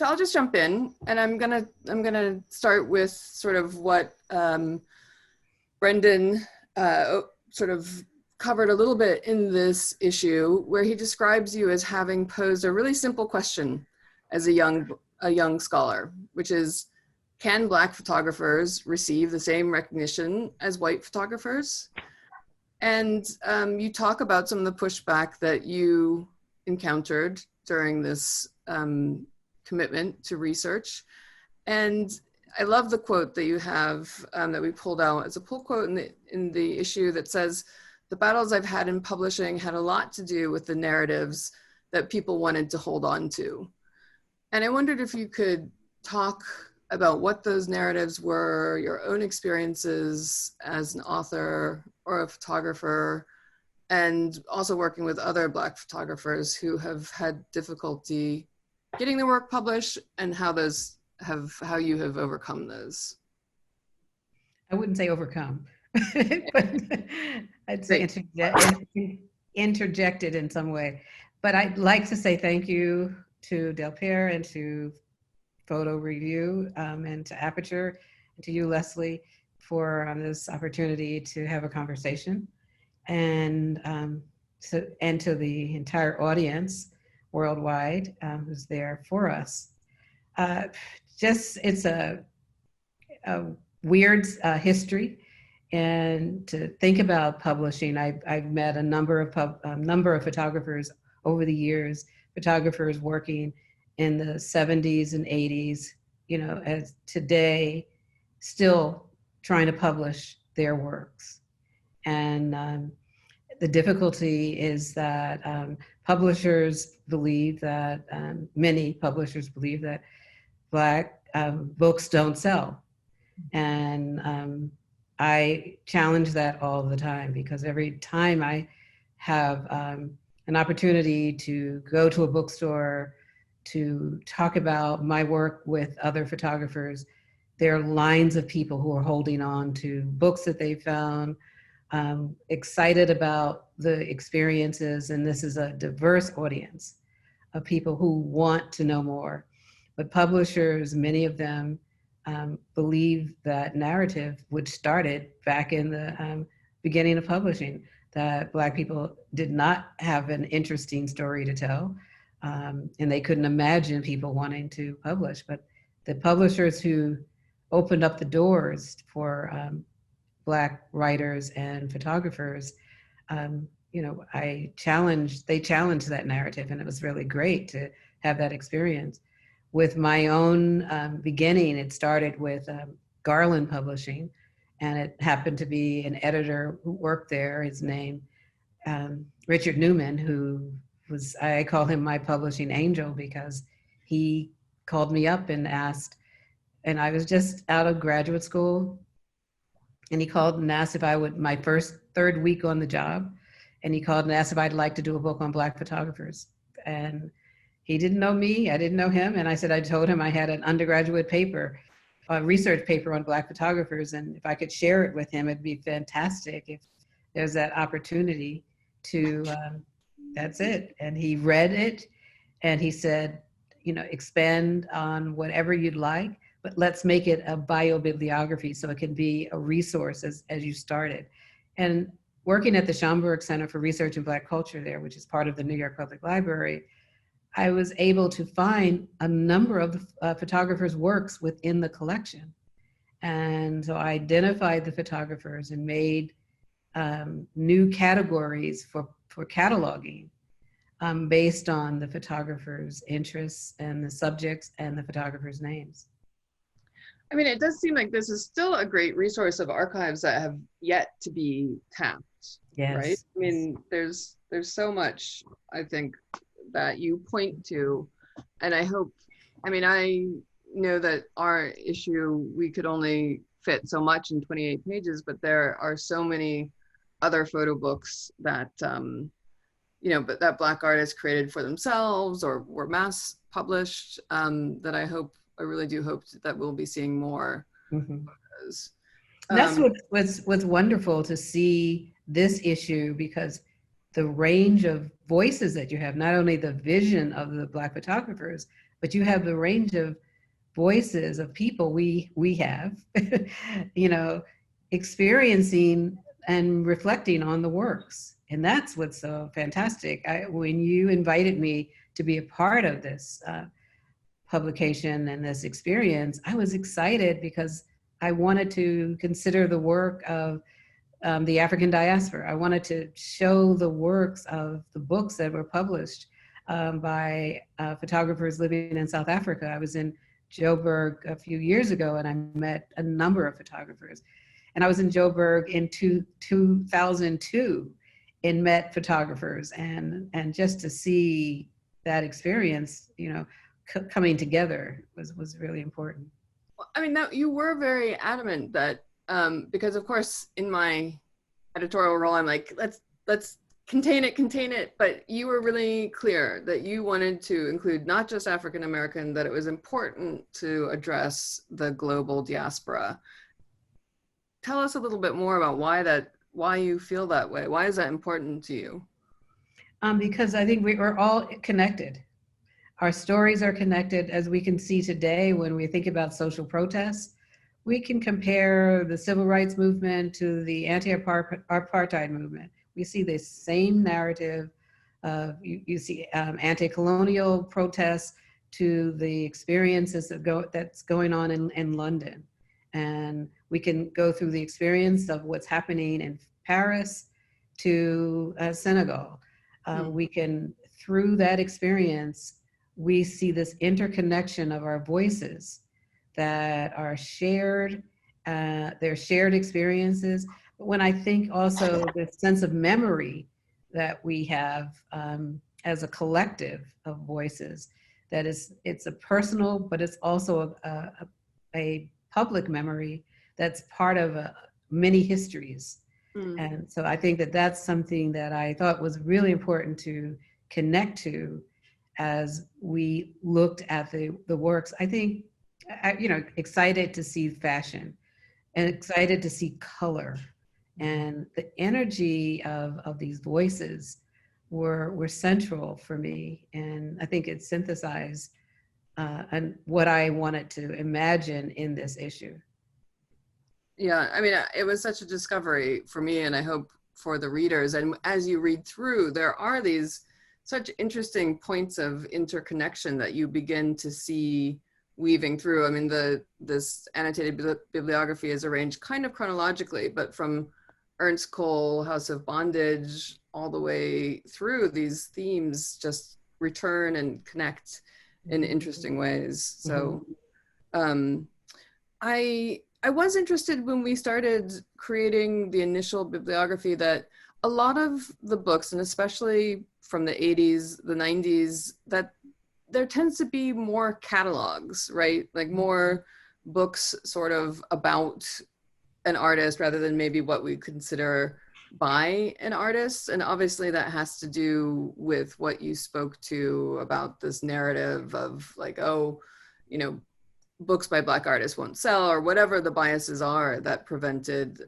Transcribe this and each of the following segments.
I'll just jump in, and I'm gonna start with sort of what Brendan sort of covered a little bit in this issue, where he describes you as having posed a really simple question as a young scholar, which is, can Black photographers receive the same recognition as white photographers? And you talk about some of the pushback that you encountered during this commitment to research. And I love the quote that you have that we pulled out as a pull quote in the issue that says, "The battles I've had in publishing had a lot to do with the narratives that people wanted to hold on to." And I wondered if you could talk about what those narratives were, your own experiences as an author or a photographer, and also working with other Black photographers who have had difficulty getting their work published, and how you have overcome those. I wouldn't say overcome, but I'd say interjected in some way. But I'd like to say thank you to Del Pierre and to Photo Review and to Aperture, and to you, Lesley, for this opportunity to have a conversation, and to the entire audience worldwide who's there for us. It's a weird history, and to think about publishing, I've met a number of photographers over the years, photographers working in the 70s and 80s, as today, still trying to publish their works. And the difficulty is that publishers believe that, many publishers believe that Black books don't sell. And I challenge that all the time, because every time I have an opportunity to go to a bookstore to talk about my work with other photographers, there are lines of people who are holding on to books that they found, excited about the experiences, and this is a diverse audience of people who want to know more. But publishers, many of them, believe that narrative, which started back in the beginning of publishing, that Black people did not have an interesting story to tell, and they couldn't imagine people wanting to publish. But the publishers who opened up the doors for Black writers and photographers, they challenged that narrative, and it was really great to have that experience. With my own beginning, it started with Garland Publishing, and it happened to be an editor who worked there, his name, Richard Newman, who was, I call him my publishing angel, because he called me up and asked, and I was just out of graduate school, and he called and asked if I would, my third week on the job, and he called and asked if I'd like to do a book on Black photographers. And he didn't know me, I didn't know him, and I told him I had an undergraduate paper, a research paper on Black photographers, and if I could share it with him, it'd be fantastic if there's that opportunity to, that's it. And he read it, and he said, expand on whatever you'd like, but let's make it a biobibliography so it can be a resource as you started. And working at the Schomburg Center for Research in Black Culture there, which is part of the New York Public Library, I was able to find a number of the photographers' works within the collection. And so I identified the photographers and made new categories for cataloging based on the photographers' interests and the subjects and the photographers' names. I mean, it does seem like this is still a great resource of archives that have yet to be tapped, yes. Right? I mean, there's so much, I think, that you point to, and I hope, I know that our issue, we could only fit so much in 28 pages, but there are so many other photo books that, but that Black artists created for themselves or were mass published, that I really do hope that we'll be seeing more. Mm-hmm. That's what's wonderful to see this issue, because the range of voices that you have, not only the vision of the Black photographers, but you have the range of voices of people we have, you know, experiencing and reflecting on the works. And that's what's so fantastic. When you invited me to be a part of this publication and this experience, I was excited because I wanted to consider the work of the African diaspora. I wanted to show the works of the books that were published by photographers living in South Africa. I was in Joburg a few years ago and I met a number of photographers. And I was in Joburg in 2002 and met photographers, and just to see that experience, you know, coming together was really important. Well, I mean, now you were very adamant that because of course in my editorial role, I'm like, let's contain it, but you were really clear that you wanted to include not just African American, that it was important to address the global diaspora. Tell us a little bit more about why you feel that way. Why is that important to you? Because I think we are all connected. Our stories are connected, as we can see today when we think about social protests. We can compare the civil rights movement to the anti-apartheid movement. We see the same narrative. You see anti-colonial protests to the experiences that's going on in London. And we can go through the experience of what's happening in Paris to Senegal. We can, through that experience, we see this interconnection of our voices that are shared, they're shared experiences. But when I think also the sense of memory that we have as a collective of voices, that it's a personal, but it's also a public memory that's part of many histories. And so I think that that's something that I thought was really important to connect to as we looked at the works. I think, you know, excited to see fashion and excited to see color, and the energy of these voices were central for me. And I think it synthesized and what I wanted to imagine in this issue. Yeah, I mean, it was such a discovery for me, and I hope for the readers. And as you read through, there are these such interesting points of interconnection that you begin to see weaving through. I mean, this annotated bibliography is arranged kind of chronologically, but from Ernst Cole, House of Bondage, all the way through, these themes just return and connect in interesting ways. So I was interested when we started creating the initial bibliography that a lot of the books, and especially from the 80s, the 90s, that there tends to be more catalogs, right? Like more books sort of about an artist rather than maybe what we consider by an artist. And obviously that has to do with what you spoke to about this narrative of like, oh, you know, books by Black artists won't sell, or whatever the biases are that prevented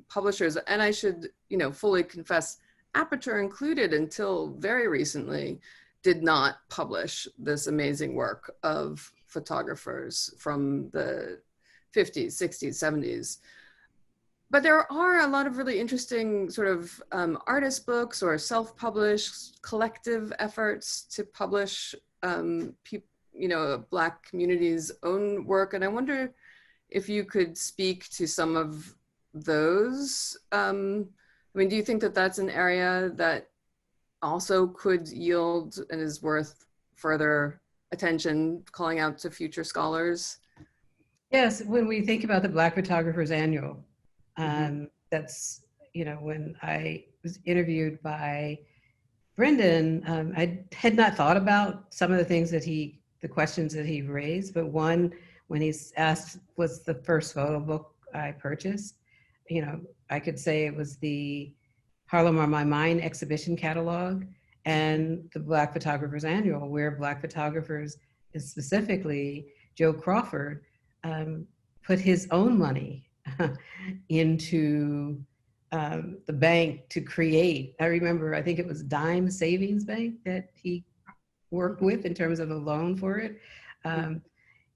publishers. And I should, you know, fully confess, Aperture included until very recently did not publish this amazing work of photographers from the 50s, 60s, 70s. But there are a lot of really interesting sort of artist books or self-published collective efforts to publish you know, Black community's own work. And I wonder if you could speak to some of those. I mean, do you think that that's an area that also could yield and is worth further attention, calling out to future scholars? Yes, when we think about the Black Photographers Annual, that's, you know, when I was interviewed by Brendan, I had not thought about some of the things that the questions that he raised, but one, when he's asked what's the first photo book I purchased, you know, I could say it was the Harlem on My Mind exhibition catalog and the Black Photographers Annual, where Black photographers, and specifically Joe Crawford, put his own money into the bank to create. I remember, I think it was Dime Savings Bank that he work with in terms of a loan for it. Um,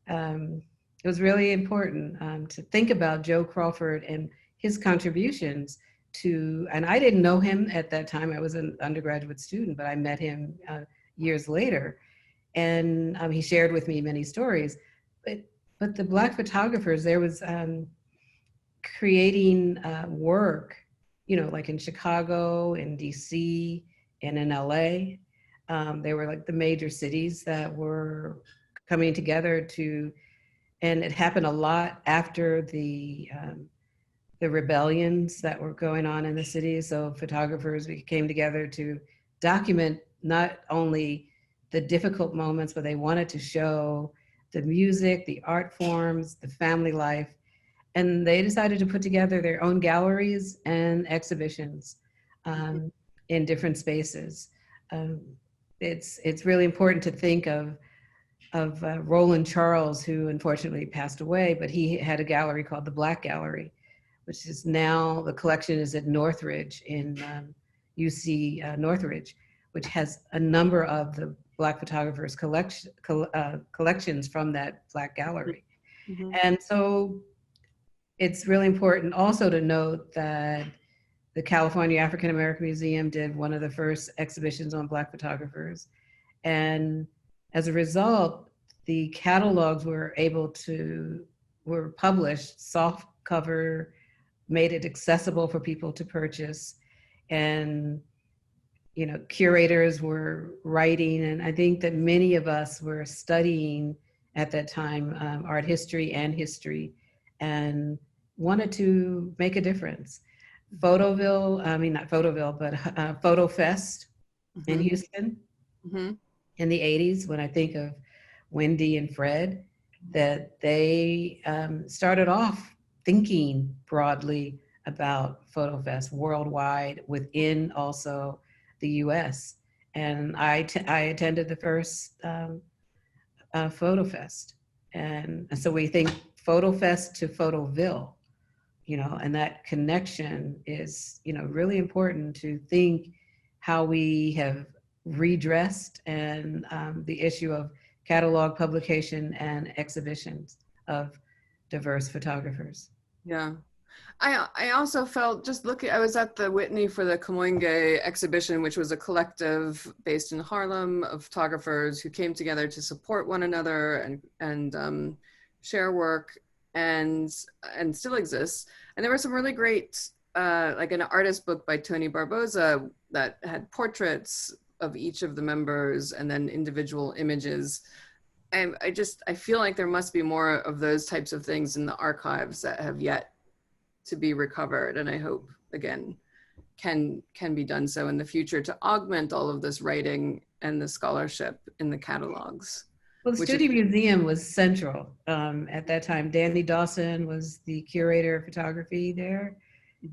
it was really important to think about Joe Crawford and his contributions to, and I didn't know him at that time. I was an undergraduate student, but I met him years later. And he shared with me many stories. But the Black photographers, there was creating work, you know, like in Chicago, in DC, and in LA. They were like the major cities that were coming together to, and it happened a lot after the rebellions that were going on in the city. So photographers, we came together to document not only the difficult moments, but they wanted to show the music, the art forms, the family life. And they decided to put together their own galleries and exhibitions in different spaces. It's really important to think of Roland Charles, who unfortunately passed away, but he had a gallery called the Black Gallery, which is now, the collection is at Northridge in UC Northridge, which has a number of the Black photographers' collections from that Black Gallery. Mm-hmm. And so it's really important also to note that the California African American Museum did one of the first exhibitions on Black photographers. And as a result, the catalogs were published, soft cover, made it accessible for people to purchase. And, you know, curators were writing, and I think that many of us were studying at that time art history and history, and wanted to make a difference. Not Photoville, but PhotoFest in Houston in the 80s, when I think of Wendy and Fred, that they started off thinking broadly about PhotoFest worldwide, within also the US. And I attended the first PhotoFest. And so we think PhotoFest to Photoville, you know, and that connection is, you know, really important to think how we have redressed and the issue of catalog publication and exhibitions of diverse photographers. Yeah. I also felt, just looking, I was at the Whitney for the Kamoinge exhibition, which was a collective based in Harlem of photographers who came together to support one another and share work, and still exists. And there were some really great, like an artist book by Tony Barboza that had portraits of each of the members and then individual images. And I feel like there must be more of those types of things in the archives that have yet to be recovered. And I hope, again, can be done so in the future to augment all of this writing and the scholarship in the catalogs. Well, the Studio Museum was central at that time. Danny Dawson was the curator of photography there,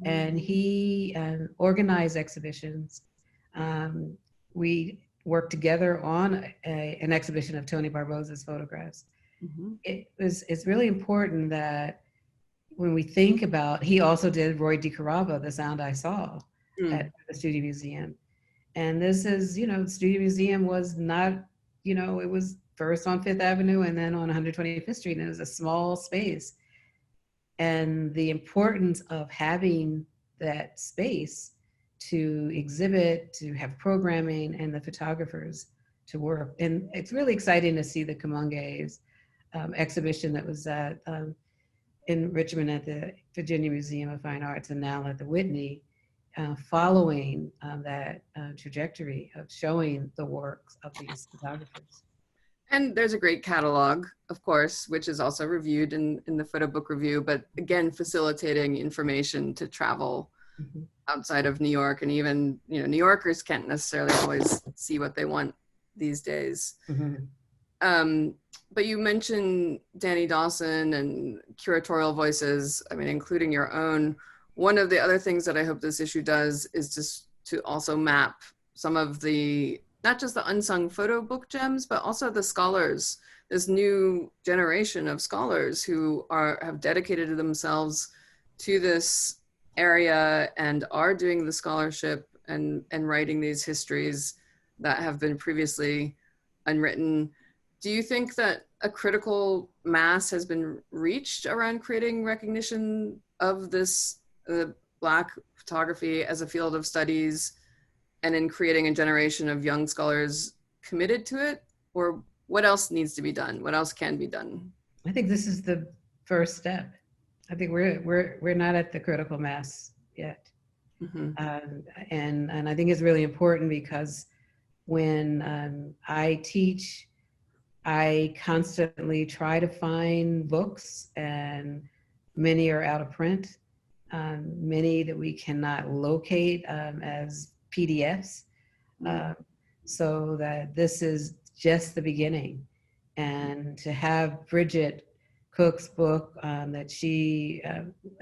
and he organized exhibitions. We worked together on an exhibition of Tony Barboza's photographs. It's really important that when we think about, he also did Roy DiCarava, The Sound I Saw, at the Studio Museum. And this is, you know, the Studio Museum was not, you know, it was first on Fifth Avenue and then on 125th Street, and it was a small space. And the importance of having that space to exhibit, to have programming, and the photographers to work. And it's really exciting to see the Kamonge's exhibition that was at in Richmond at the Virginia Museum of Fine Arts, and now at the Whitney, following that trajectory of showing the works of these photographers. And there's a great catalog, of course, which is also reviewed in the PhotoBook review, but again, facilitating information to travel outside of New York. And even, you know, New Yorkers can't necessarily always see what they want these days. But you mentioned Danny Dawson and curatorial voices, I mean, including your own. One of the other things that I hope this issue does is just to also map some of the, not just the unsung photo book gems, but also the scholars, this new generation of scholars who have dedicated themselves to this area and are doing the scholarship and writing these histories that have been previously unwritten. Do you think that a critical mass has been reached around creating recognition of this Black photography as a field of studies, and in creating a generation of young scholars committed to it? Or what else needs to be done? What else can be done? I think this is the first step. I think we're not at the critical mass yet. Mm-hmm. And I think it's really important because when I teach, I constantly try to find books, and many are out of print, many that we cannot locate as PDFs. So that this is just the beginning. And to have Bridget Cook's book that she,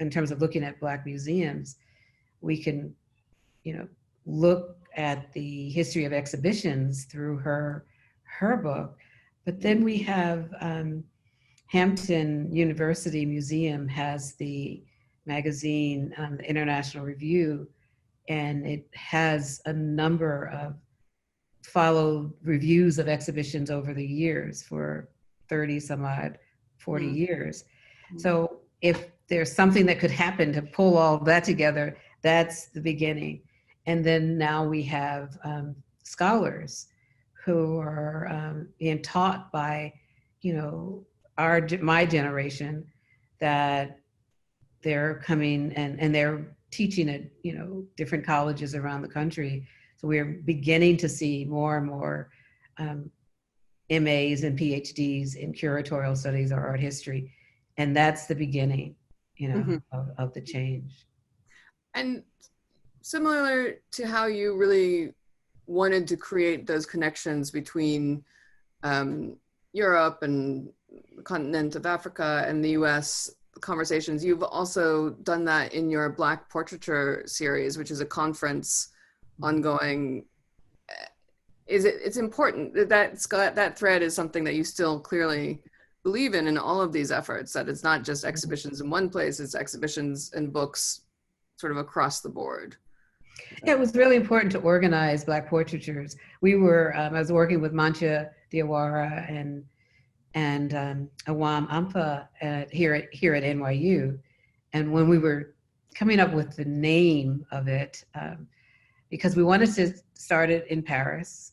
in terms of looking at Black museums, we can, look at the history of exhibitions through her book. But then we have Hampton University Museum has the magazine, the International Review, and it has a number of followed reviews of exhibitions over the years for 30 some odd, 40 years. So if there's something that could happen to pull all that together, that's the beginning. And then now we have scholars who are being taught by, my generation, that they're coming and they're teaching at, different colleges around the country. So we're beginning to see more and more MAs and PhDs in curatorial studies or art history. And that's the beginning, of the change. And similar to how you really wanted to create those connections between Europe and the continent of Africa and the US conversations, you've also done that in your Black Portraiture series, which is a conference ongoing. It's important that thread is something that you still clearly believe in all of these efforts, that it's not just exhibitions in one place, it's exhibitions and books sort of across the board. Yeah, it was really important to organize Black portraitures. We were, I was working with Mancha Diawara and Awam Ampa here at NYU. And when we were coming up with the name of it, because we wanted to start it in Paris,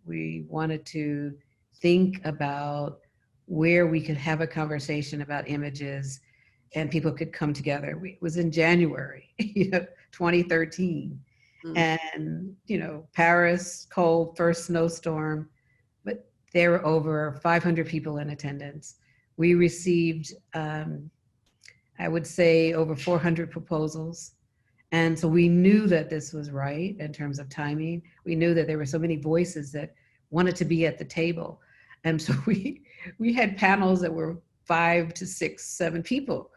we wanted to think about where we could have a conversation about images and people could come together. It was in January, 2013. And, Paris, cold, first snowstorm, but there were over 500 people in attendance. We received, I would say, over 400 proposals. And so we knew that this was right in terms of timing. We knew that there were so many voices that wanted to be at the table. And so we had panels that were 5 to 6, 7 people,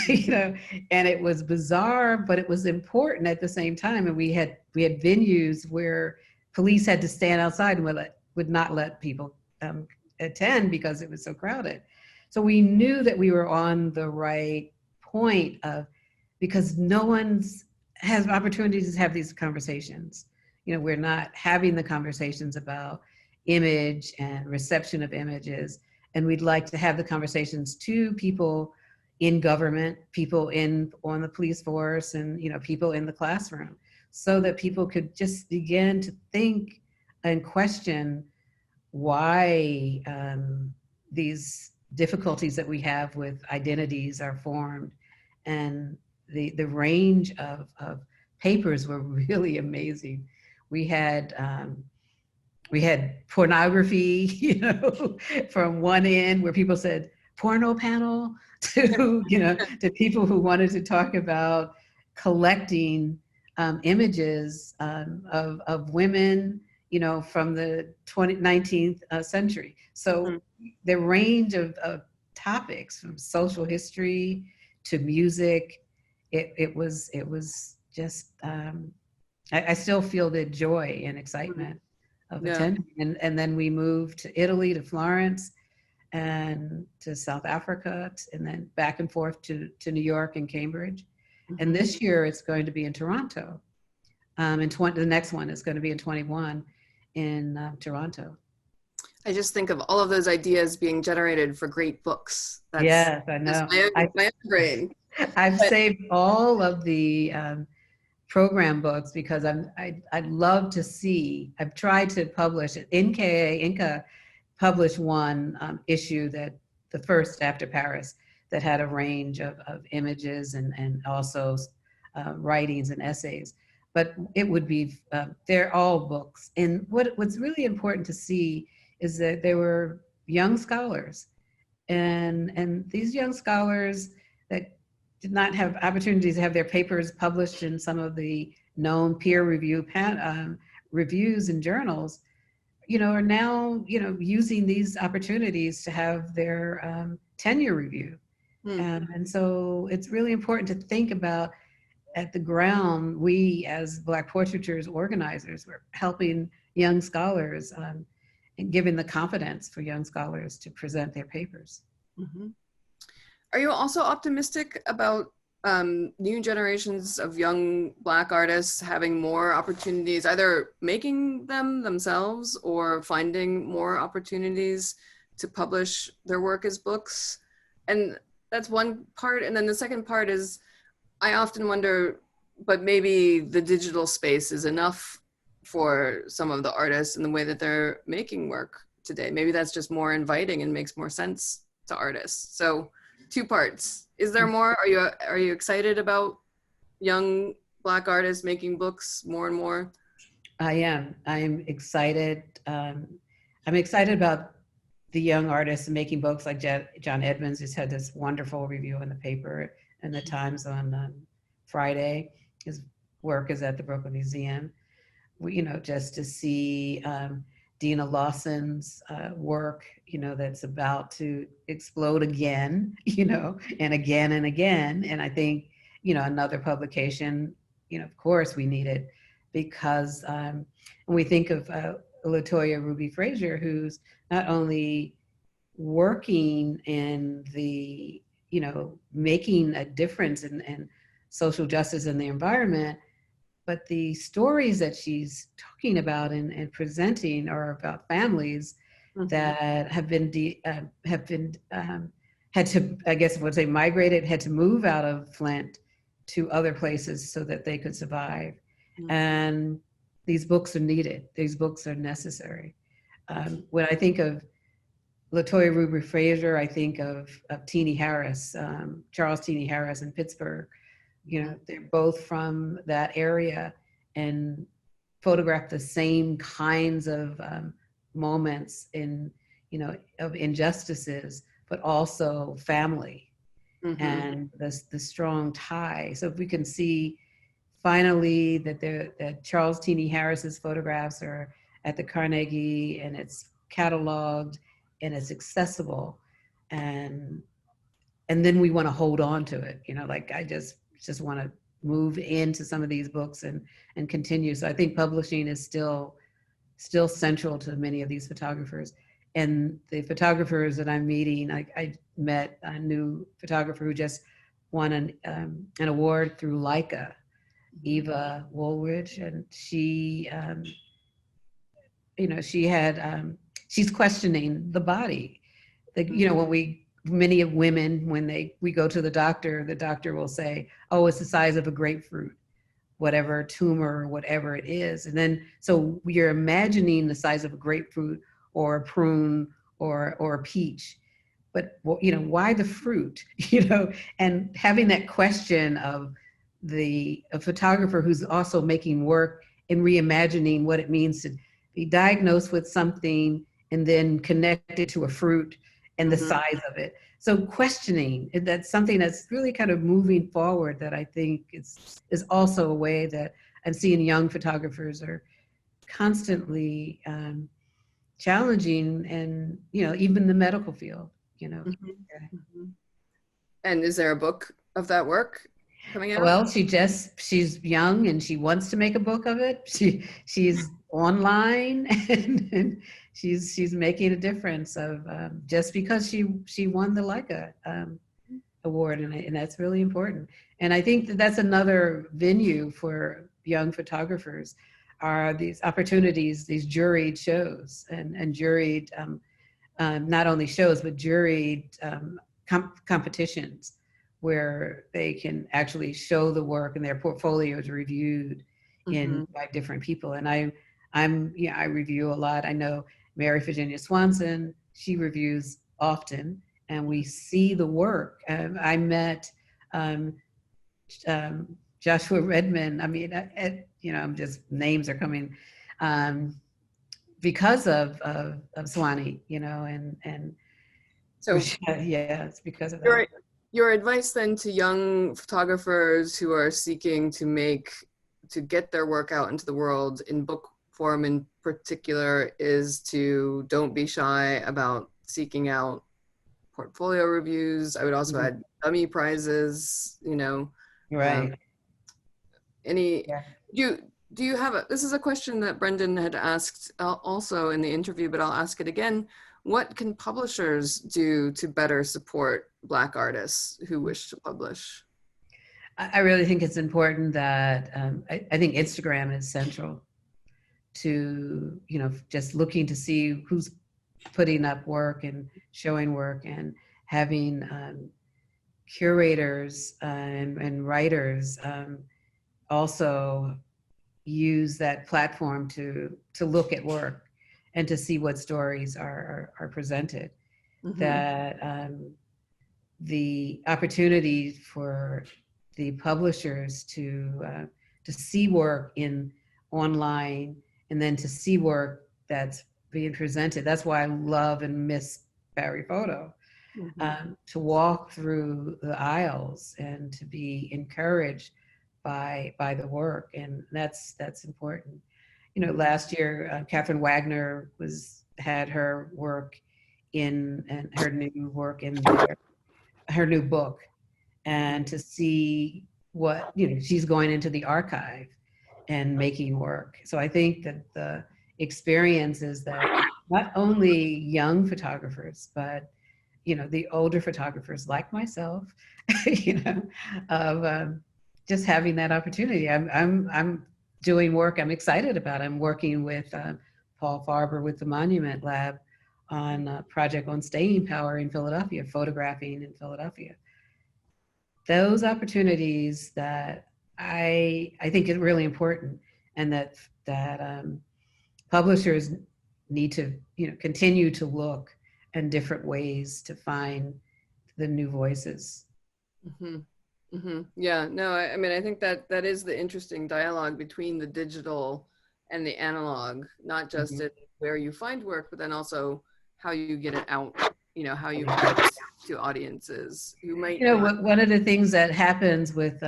and it was bizarre, but it was important at the same time. And we had venues where police had to stand outside and would not let people attend because it was so crowded. So we knew that we were on the right point because no one's has opportunities to have these conversations. We're not having the conversations about image and reception of images. And we'd like to have the conversations to people in government, people on the police force, and people in the classroom, so that people could just begin to think and question why these difficulties that we have with identities are formed. And the range of papers were really amazing. We had pornography, from one end where people said porno panel to, to people who wanted to talk about collecting images of women, from the 19th century. So the range of topics, from social history to music, it was just, I still feel the joy and excitement of attending. And then we moved to Italy, to Florence, and to South Africa, and then back and forth to New York and Cambridge. And this year it's going to be in Toronto. The next one is going to be in 21 in Toronto. I just think of all of those ideas being generated for great books. That's Yes, I just know. my own brain. I've But saved all of the program books because I'd love to see. I've tried to publish it. Inca published one issue, that the first after Paris, that had a range of images and also writings and essays. But it would be, they're all books. And what's really important to see is that they were young scholars. And these young scholars that did not have opportunities to have their papers published in some of the known peer review reviews and journals, are now, using these opportunities to have their tenure review. And so it's really important to think about, at the ground, we as Black portraitures organizers, we're helping young scholars and giving the confidence for young scholars to present their papers. Mm-hmm. Are you also optimistic about new generations of young Black artists having more opportunities, either making them themselves or finding more opportunities to publish their work as books? And that's one part. And then the second part is, I often wonder, but maybe the digital space is enough for some of the artists in the way that they're making work today. Maybe that's just more inviting and makes more sense to artists. So 2 parts. Is there more? Are you excited about young Black artists making books more and more? I am. I'm excited. I'm excited about the young artists making books, like John Edmonds just had this wonderful review in the paper and the Times on Friday. His work is at the Brooklyn Museum. Just to see Dina Lawson's work, that's about to explode again, and again and again. And I think, another publication, of course we need it, because when we think of LaToya Ruby Frazier, who's not only working in the, making a difference in social justice in the environment, but the stories that she's talking about and presenting are about families that have been had to, I guess I would say, migrated, had to move out of Flint to other places so that they could survive. And these books are needed. These books are necessary. When I think of LaToya Ruby Frazier, I think of Teenie Harris, Charles Teenie Harris in Pittsburgh. They're both from that area and photograph the same kinds of moments of injustices, but also family and the strong tie. So if we can see finally that Charles Teenie Harris's photographs are at the Carnegie, and it's cataloged and it's accessible, and then we want to hold on to it. I just want to move into some of these books and continue. So I think publishing is still central to many of these photographers. And the photographers that I'm meeting, I met a new photographer who just won an award through Leica, Eva Woolridge, and she, she's questioning the body. Many of women, when we go to the doctor will say, oh, it's the size of a grapefruit, whatever tumor, whatever it is. And then, so you're imagining the size of a grapefruit or a prune or a peach, but why the fruit, and having that question of a photographer who's also making work and reimagining what it means to be diagnosed with something and then connected to a fruit and the size of it. So questioning, that's something that's really kind of moving forward, that I think is also a way that I'm seeing young photographers are constantly challenging, and, even the medical field, And is there a book of that work coming out? Well, she's young and she wants to make a book of it. She's online and she's making a difference of just because she won the Leica award, and that's really important. And I think that's another venue for young photographers. are these opportunities, these juried shows and juried, not only shows, but juried competitions where they can actually show the work and their portfolios reviewed by different people. And I review a lot. I know Mary Virginia Swanson, she reviews often, and we see the work. I met Joshua Redmond. I mean, I'm just, names are coming because of Swanee, and So yeah, it's because of that. Your advice then to young photographers who are seeking to get their work out into the world in book form in particular is to don't be shy about seeking out portfolio reviews. I would also add dummy prizes, Right. Do you have this is a question that Brendan had asked also in the interview, but I'll ask it again. What can publishers do to better support Black artists who wish to publish? I really think it's important that I think Instagram is central to, just looking to see who's putting up work and showing work, and having curators and writers also use that platform to look at work and to see what stories are presented. That the opportunity for the publishers to see work in online, and then to see work that's being presented. That's why I love and miss Barry Photo. To walk through the aisles and to be encouraged by the work, and that's important. Last year, Catherine Wagner had her work and her new work in her new book, and to see what she's going into the archive and making work. So I think that the experience is that not only young photographers, but the older photographers like myself, of just having that opportunity. I'm doing work I'm excited about. I'm working with Paul Farber with the Monument Lab on a project on staying power in Philadelphia, photographing in Philadelphia. Those opportunities that I think is really important, and that publishers need to continue to look in different ways to find the new voices. Yeah, no, I mean, I think that is the interesting dialogue between the digital and the analog, not just in where you find work, but then also how you get it out, how you get it to audiences who might. One of the things that happens with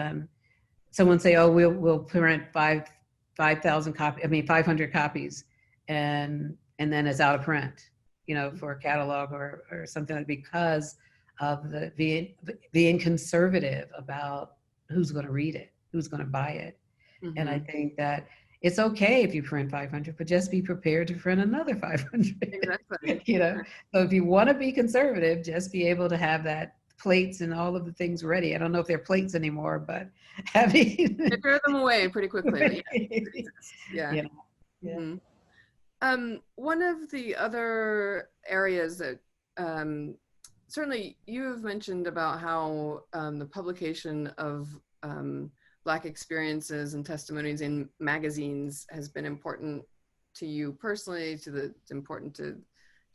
someone say, oh, we'll print 5,000 copies, 500 copies, and then it's out of print, for a catalog or something, like, because of being conservative about who's going to read it, who's going to buy it. And I think that it's okay if you print 500, but just be prepared to print another 500. Exactly. So if you want to be conservative, just be able to have that plates and all of the things ready. I don't know if they're plates anymore, but having they throw them away pretty quickly. Yeah. One of the other areas that certainly you've mentioned about how the publication of Black experiences and testimonies in magazines has been important to you personally, it's important to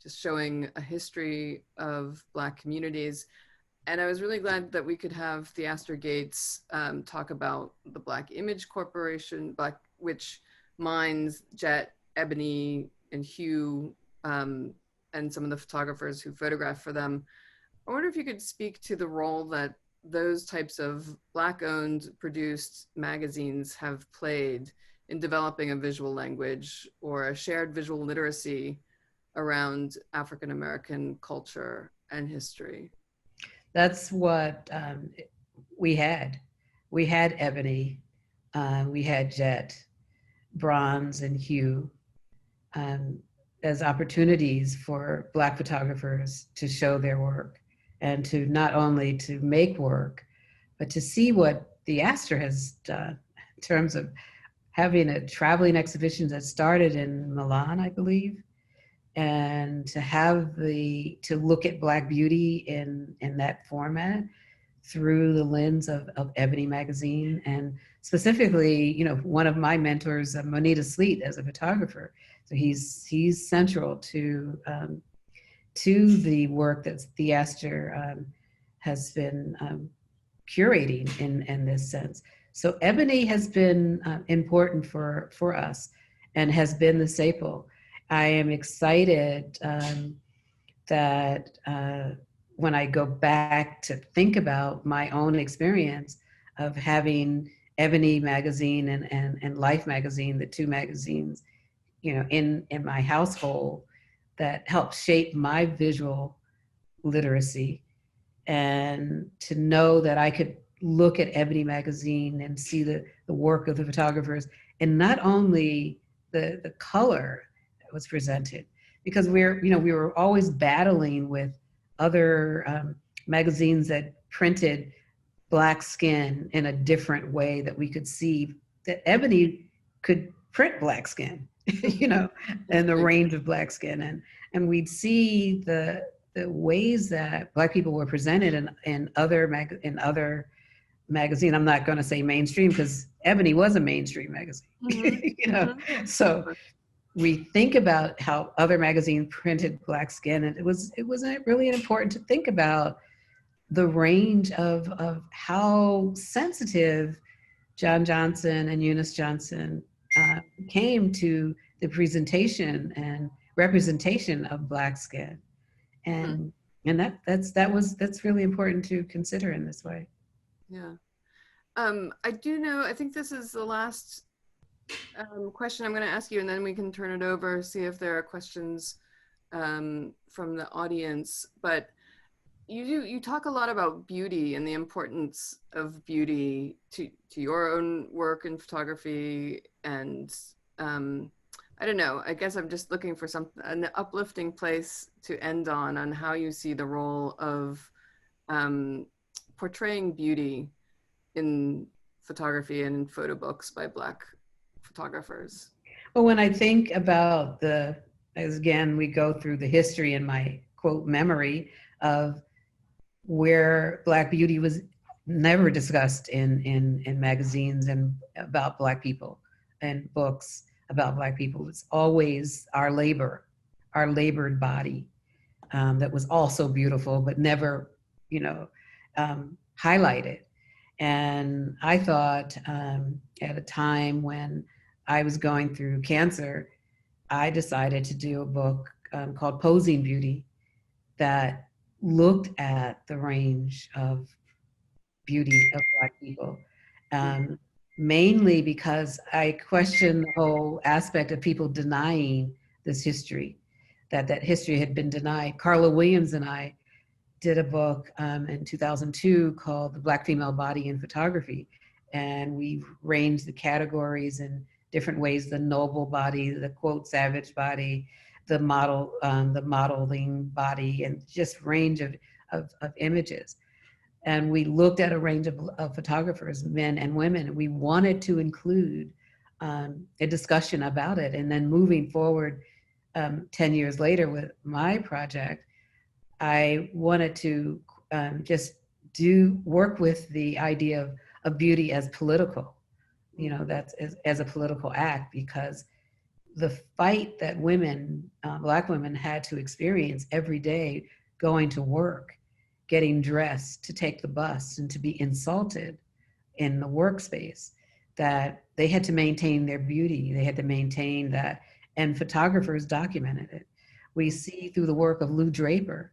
just showing a history of Black communities. And I was really glad that we could have Theaster Gates talk about the Black Image Corporation, which mines Jet, Ebony, and Hugh, and some of the photographers who photographed for them. I wonder if you could speak to the role that those types of Black-owned produced magazines have played in developing a visual language or a shared visual literacy around African-American culture and history. That's what we had. We had Ebony, we had Jet, Bronze, and Hugh as opportunities for Black photographers to show their work, and to not only to make work, but to see what the Astor has done in terms of having a traveling exhibition that started in Milan, I believe, and to look at Black beauty in that format through the lens of Ebony magazine. And specifically, you know, one of my mentors, Monita Sleet, as a photographer. So he's central to the work that Theaster has been curating in this sense. So Ebony has been important for us and has been the staple. I am excited that when I go back to think about my own experience of having Ebony magazine and Life magazine, the two magazines, you know, in my household, that helped shape my visual literacy, and to know that I could look at Ebony magazine and see the work of the photographers, and not only the color that was presented, because we were always battling with other magazines that printed Black skin in a different way that we could see that Ebony could print Black skin, you know, and the range of Black skin, and we'd see the ways that Black people were presented in other magazine. I'm not going to say mainstream, because Ebony was a mainstream magazine, you know. So we think about how other magazines printed Black skin, and it was really important to think about the range of how sensitive John Johnson and Eunice Johnson came to the presentation and representation of Black skin, and that's really important to consider in this way. Yeah. I do know, I think this is the last question I'm going to ask you, and then we can turn it over, see if there are questions from the audience. But you talk a lot about beauty and the importance of beauty to your own work in photography, and I don't know, I guess I'm just looking for an uplifting place to end on how you see the role of portraying beauty in photography and in photo books by Black photographers. Well, when I think about as again, we go through the history in my quote memory of where Black beauty was never discussed in magazines and about Black people, and books about Black people. It's always our labored body that was also beautiful, but never, you know, highlighted. And I thought at a time when I was going through cancer, I decided to do a book called Posing Beauty that looked at the range of beauty of Black people, mainly because I questioned the whole aspect of people denying this history, that history had been denied. Carla Williams and I did a book in 2002 called The Black Female Body in Photography, and we ranged the categories in different ways: the noble body, the quote savage body, the modeling body, and just range of images. And we looked at a range of photographers, men and women. We wanted to include a discussion about it. And then moving forward 10 years later with my project, I wanted to just work with the idea of beauty as political, you know, that's as a political act, because the fight that women, Black women, had to experience every day, going to work, getting dressed, to take the bus, and to be insulted in the workspace, that they had to maintain their beauty. They had to maintain that, and photographers documented it. We see through the work of Lou Draper,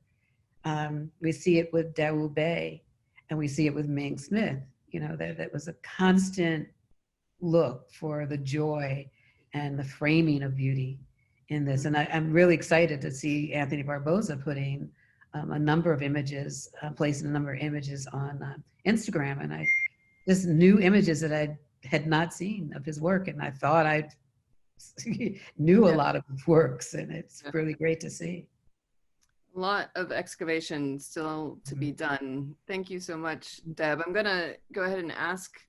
we see it with Dawu Bay, and we see it with Ming Smith, you know, that was a constant look for the joy and the framing of beauty in this. And I'm really excited to see Anthony Barboza putting a number of images, placing a number of images on Instagram, and just new images that I had not seen of his work, and I thought I knew a lot of his works, and it's really great to see. A lot of excavation still to be done. Thank you so much, Deb. I'm gonna go ahead and ask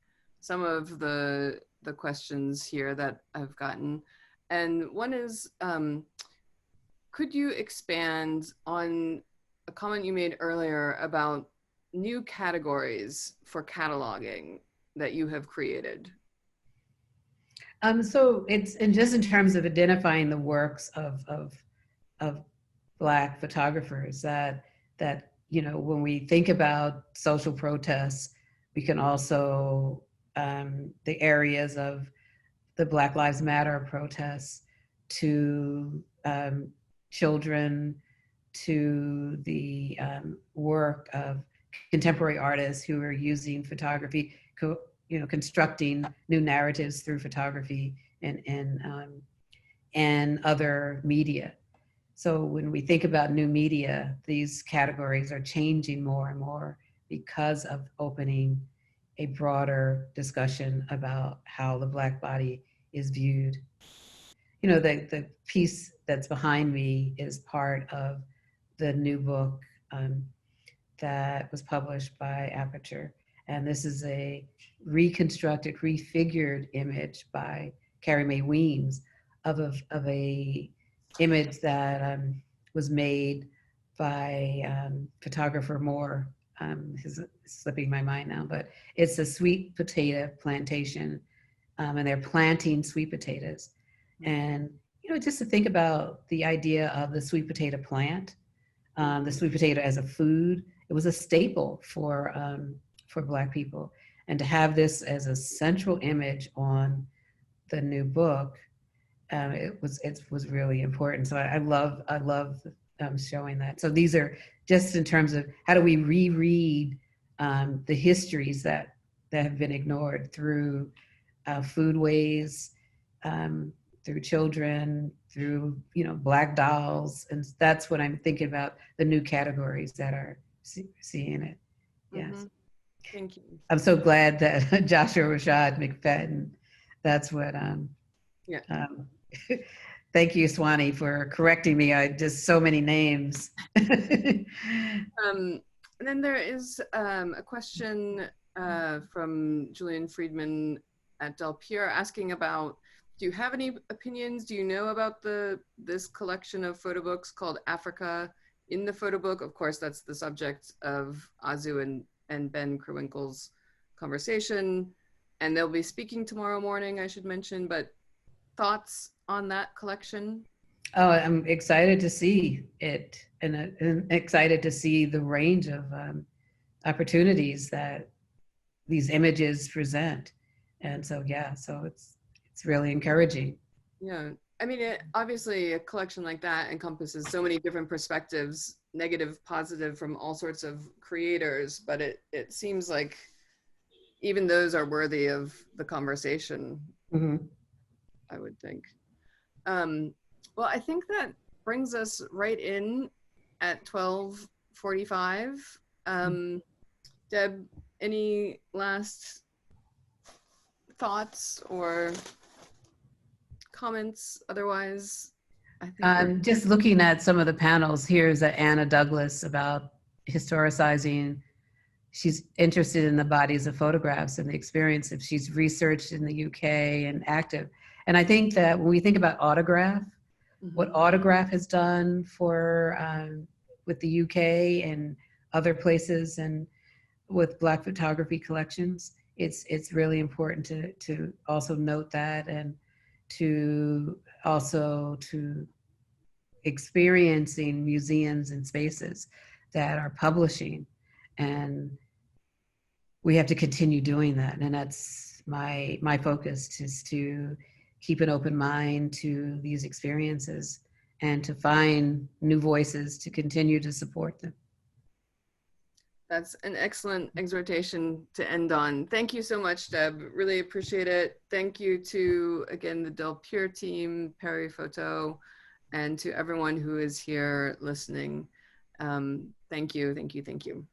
some of the questions here that I've gotten. And one is, could you expand on a comment you made earlier about new categories for cataloging that you have created? So it's, and just in terms of identifying the works of Black photographers, that you know, when we think about social protests, we can also the areas of the Black Lives Matter protests, to children, to the work of contemporary artists who are using photography, you know, constructing new narratives through photography and other media. So when we think about new media, these categories are changing more and more because of opening a broader discussion about how the Black body is viewed. You know, the piece that's behind me is part of the new book that was published by Aperture. And this is a reconstructed, refigured image by Carrie Mae Weems of a image that was made by photographer Moore. Is slipping my mind now, but it's a sweet potato plantation, and they're planting sweet potatoes. And you know, just to think about the idea of the sweet potato plant, the sweet potato as a food, it was a staple for Black people, and to have this as a central image on the new book, it was really important. So I love showing that. So these are just in terms of how do we reread the histories that have been ignored through foodways, through children, through, you know, Black dolls. And that's what I'm thinking about, the new categories that are seeing it. Yes. Mm-hmm. Thank you. I'm so glad that Joshua Rashad McFadden, that's what, yeah. Thank you, Swanee, for correcting me. I just so many names. And then there is a question from Julian Friedman at Del Pure asking about, do you have any opinions? Do you know about this collection of photo books called Africa in the photo book? Of course, that's the subject of Azu and Ben Kruwinkel's conversation. And they'll be speaking tomorrow morning, I should mention, but thoughts on that collection? Oh, I'm excited to see it, and excited to see the range of opportunities that these images present. And so, yeah, so it's really encouraging. Yeah, I mean, obviously a collection like that encompasses so many different perspectives, negative, positive, from all sorts of creators, but it seems like even those are worthy of the conversation. Mm-hmm. I would think. Well, I think that brings us right in at 12:45. Deb, any last thoughts or comments? Otherwise, I think just looking at some of the panels, here's Anna Douglas about historicizing. She's interested in the bodies of photographs and the experience of, she's researched in the UK and active. And I think that when we think about Autograph, what Autograph has done for with the UK and other places and with Black photography collections, it's really important to also note that, and to also to experiencing museums and spaces that are publishing. And we have to continue doing that. And that's my focus, is to keep an open mind to these experiences and to find new voices to continue to support them. That's an excellent exhortation to end on. Thank you so much, Deb. Really appreciate it. Thank you to, again, the Del Pure team, Perry Photo, and to everyone who is here listening. Thank you, thank you, thank you.